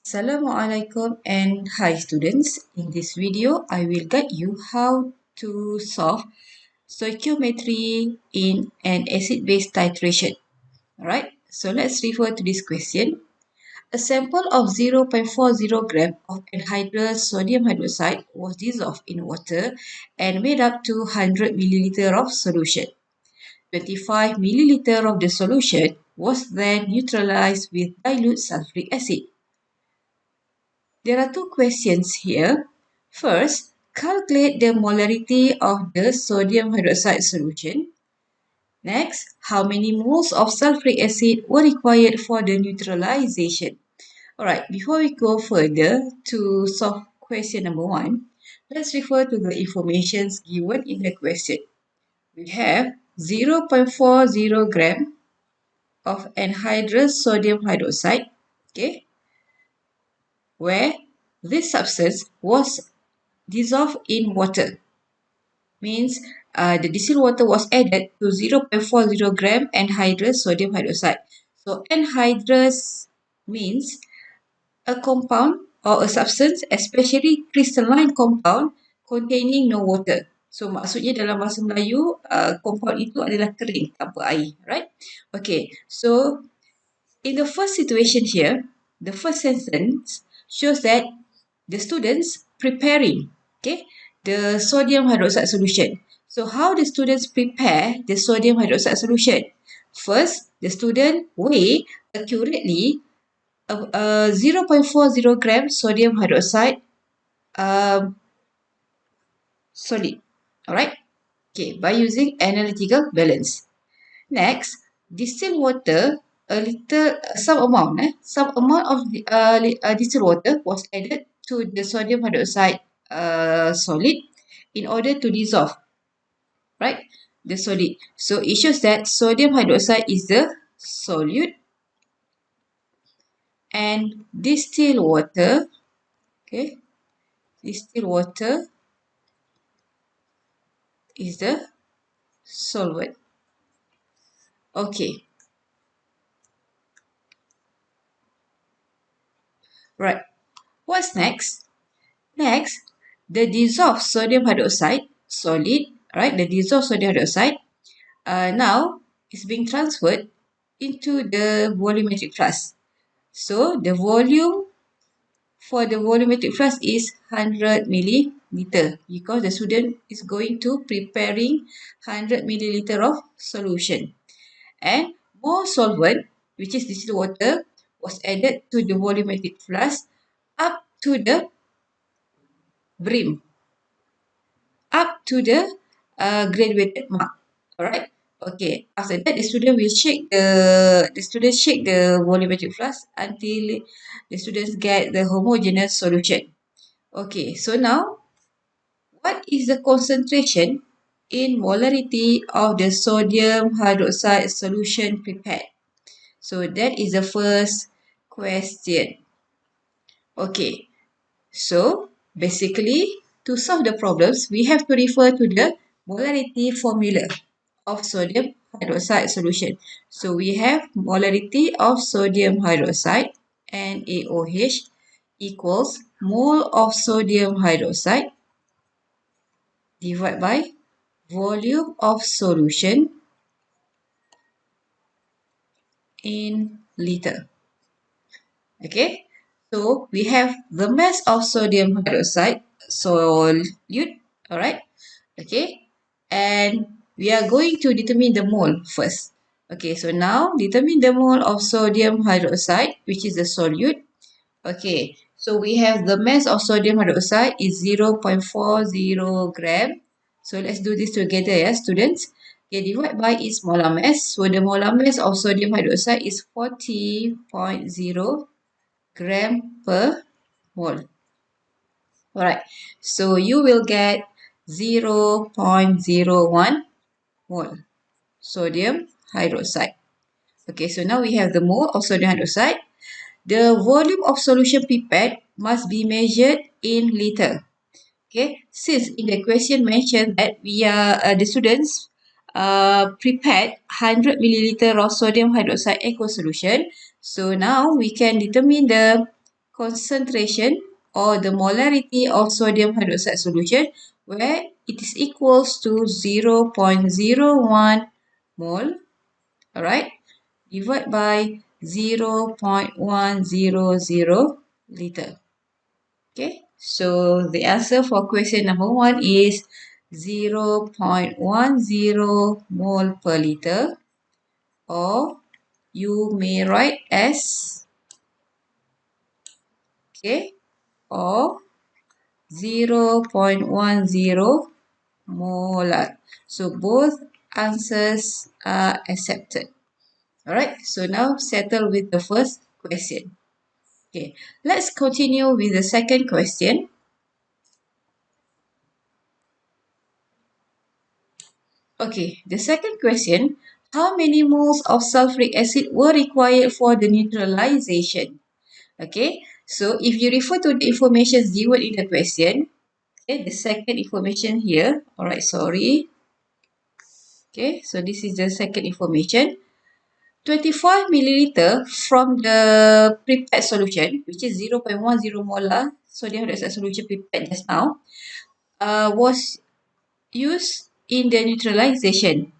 Assalamualaikum and hi students. In this video, I will guide you how to solve stoichiometry in an acid-base titration. Alright, so let's refer to this question. A sample of 0.40 gram of anhydrous sodium hydroxide was dissolved in water and made up to 100 milliliter of solution. 25 milliliter of the solution was then neutralized with dilute sulfuric acid. There are two questions here. First, calculate the molarity of the sodium hydroxide solution. Next, how many moles of sulfuric acid were required for the neutralization? Alright, before we go further to solve question number 1, let's refer to the information given in the question. We have 0.40 gram of anhydrous sodium hydroxide, okay, where this substance was dissolved in water. Means the distilled water was added to 0.40 gram anhydrous sodium hydroxide. So anhydrous means a compound or a substance, especially crystalline compound containing no water. So maksudnya dalam bahasa Melayu, compound itu adalah kering tanpa air, right? Okay, so in the first situation here, the first sentence shows that the students preparing, okay, the sodium hydroxide solution. So how the students prepare the sodium hydroxide solution? First, the student weigh accurately 0.40 gram sodium hydroxide solid. Alright? Okay, by using analytical balance. Next, distilled water, some amount of distilled water was added to the sodium hydroxide solid in order to dissolve, right, the solid. So it shows that sodium hydroxide is the solute and distilled water, okay, distilled water is the solvent. Okay, right. What's next? Next, the dissolved sodium hydroxide solid, right? The dissolved sodium hydroxide now is being transferred into the volumetric flask. So the volume for the volumetric flask is 100 milliliter because the student is going to preparing 100 milliliter of solution. And more solvent, which is distilled water, was added to the volumetric flask up to the brim, up to the graduated mark. Alright. Okay. After that, the student will shake the volumetric flask until the students get the homogeneous solution. Okay. So now, what is the concentration in molarity of the sodium hydroxide solution prepared? So that is the first question. Okay. So basically, to solve the problems, we have to refer to the molarity formula of sodium hydroxide solution. So we have molarity of sodium hydroxide, NaOH, equals mole of sodium hydroxide divided by volume of solution in liter. Okay, so we have the mass of sodium hydroxide solute, alright, okay, and we are going to determine the mole first. Okay, so now determine the mole of sodium hydroxide, which is the solute. Okay, so we have the mass of sodium hydroxide is 0.40 gram. So let's do this together, yeah, students. Okay, divide by its molar mass. So the molar mass of sodium hydroxide is 40.0 gram per mole. Alright, so you will get 0.01 mole sodium hydroxide. Okay, so now we have the mole of sodium hydroxide. The volume of solution prepared must be measured in liter. Okay, since in the question mentioned that we are the students prepared 100 milliliter of sodium hydroxide aqueous solution. So now we can determine the concentration or the molarity of sodium hydroxide solution where it is equals to 0.01 mole, alright, divided by 0.100 liter. Okay, so the answer for question number 1 is 0.10 mole per liter, or you may write as, okay, or 0.10 molar. So both answers are accepted. Alright, so now settle with the first question. Okay, let's continue with the second question. Okay, the second question, how many moles of sulfuric acid were required for the neutralization? Okay, so if you refer to the information given in the question, okay, the second information here, alright, sorry. Okay, so this is the second information. 25 milliliter from the prepared solution, which is 0.10 molar sodium hydroxide solution prepared just now, was used in the neutralization.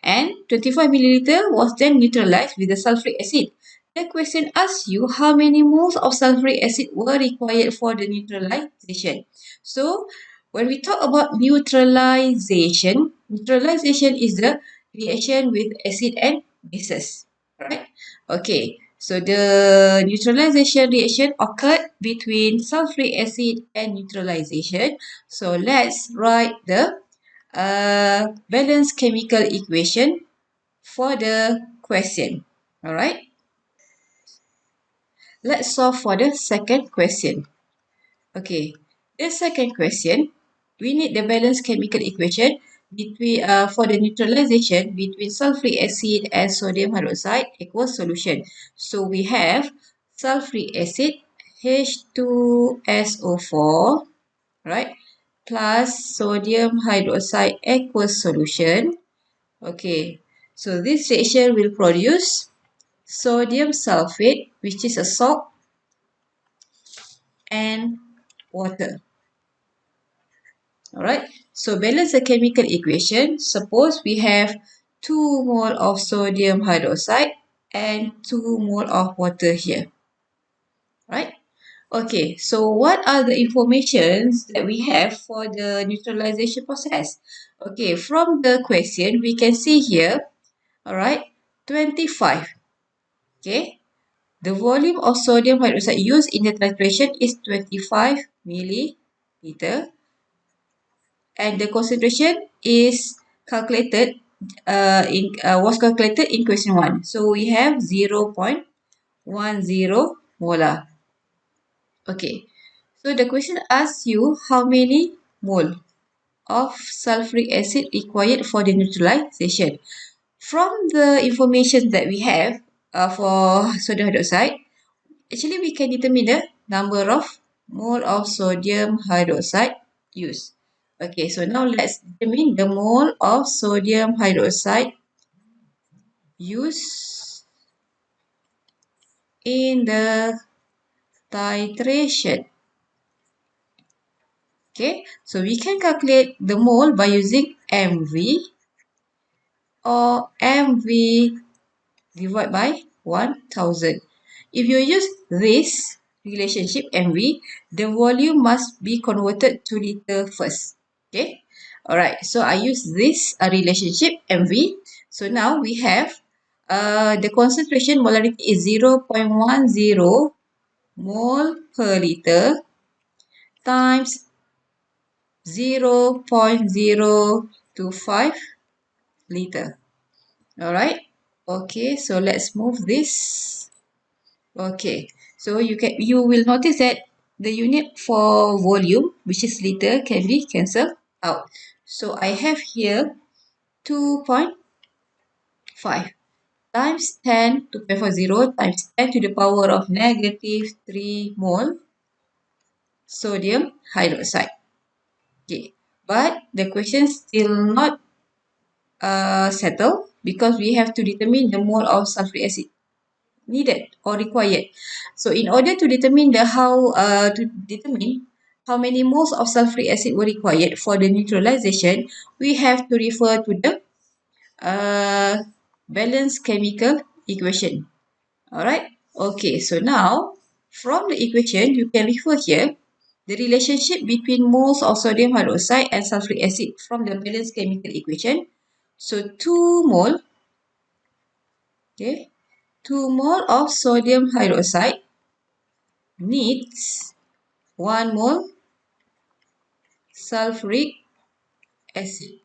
And 25 milliliter was then neutralized with the sulfuric acid. The question asks you how many moles of sulfuric acid were required for the neutralization. So, when we talk about neutralization, neutralization is the reaction with acid and bases, right? Okay, so the neutralization reaction occurred between sulfuric acid and neutralization. So, let's write the balanced chemical equation for the question. Alright, let's solve for the second question. Okay, the second question, we need the balanced chemical equation between for the neutralization between sulfuric acid and sodium hydroxide aqueous solution. So we have sulfuric acid H2SO4, right, plus sodium hydroxide aqueous solution. Okay, so this reaction will produce sodium sulfate, which is a salt, and water. Alright, so balance the chemical equation. Suppose we have 2 mole of sodium hydroxide and 2 mole of water here. Right? Okay, so what are the informations that we have for the neutralization process? Okay, from the question, we can see here, alright, 25. Okay, the volume of sodium hydroxide used in the titration is 25 milliliter, and the concentration is calculated was calculated in question 1. So we have 0.10 molar. Okay, so the question asks you how many mole of sulfuric acid required for the neutralization. From the information that we have for sodium hydroxide, actually we can determine the number of mole of sodium hydroxide used. Okay, so now let's determine the mole of sodium hydroxide used in the titration. Okay, so we can calculate the mole by using MV, or MV divided by 1000. If you use this relationship MV, the volume must be converted to liter first. Okay. Alright, so I use this relationship MV. So now we have the concentration molarity is 0.10 mole per liter times 0.025 liter. Alright. Okay, so let's move this. Okay, so you will notice that the unit for volume, which is liter, can be cancelled out. So I have here 2.5 times 10 to the power 0 times 10 to the power of negative 3 mole sodium hydroxide. Okay, but the question still not settled because we have to determine the mole of sulfuric acid. needed or required. So in order to determine how many moles of sulfuric acid were required for the neutralization, we have to refer to the balanced chemical equation. Alright. Okay. So now from the equation you can refer here the relationship between moles of sodium hydroxide and sulfuric acid from the balanced chemical equation. So 2 mole, okay, 2 mole of sodium hydroxide needs 1 mole sulfuric acid.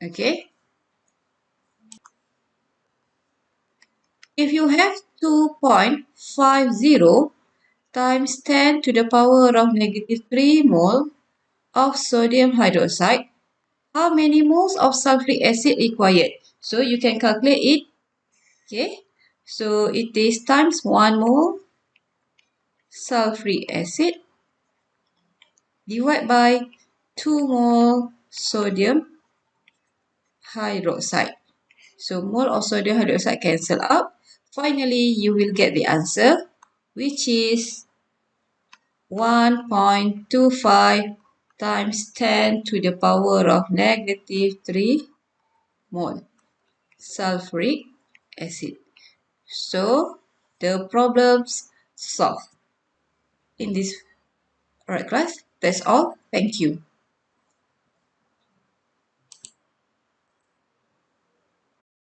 Okay. If you have 2.50 times 10 to the power of negative 3 mole of sodium hydroxide, how many moles of sulfuric acid required? So you can calculate it. Okay. So it is times 1 mole sulfuric acid divided by 2 mole sodium hydroxide. So mole of sodium hydroxide cancel out. Finally, you will get the answer, which is 1.25 times 10 to the power of negative 3 mole sulfuric acid. So the problems solved in this class. That's all. Thank you.